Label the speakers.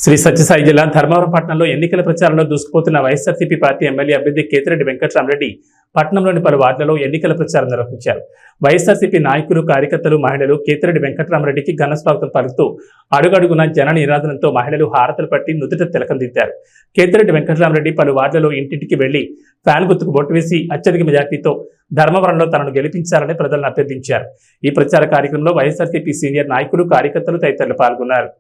Speaker 1: శ్రీ సత్యసాయి జిల్లా ధర్మవరం పట్టణంలో ఎన్నికల ప్రచారంలో దూసుకుపోతున్న వైఎస్ఆర్సీపీ పార్టీ ఎమ్మెల్యే అభ్యర్థి కేతిరెడ్డి వెంకటరామరెడ్డి పట్టణంలోని పలు వార్డులలో ఎన్నికల ప్రచారం నిర్వహించారు. వైఎస్ఆర్సీపీ నాయకులు, కార్యకర్తలు, మహిళలు కేతిరెడ్డి వెంకటరామరెడ్డికి ఘన స్వాగతం పలుకుతూ అడుగడుగున జన నిరాధనంతో మహిళలు హారతలు పట్టి నుదుట తిలకం దిద్దారు. కేతిరెడ్డి వెంకటరామరెడ్డి పలు వార్డులలో ఇంటింటికి వెళ్లి ఫ్యాన్ గుర్తుకు బొట్టు వేసి అత్యధిక మెజార్టీతో ధర్మవరంలో తనను గెలిపించాలని ప్రజలను అభ్యర్థించారు. ఈ ప్రచార కార్యక్రమంలో వైఎస్ఆర్సీపీ సీనియర్ నాయకులు, కార్యకర్తలు తదితరులు పాల్గొన్నారు.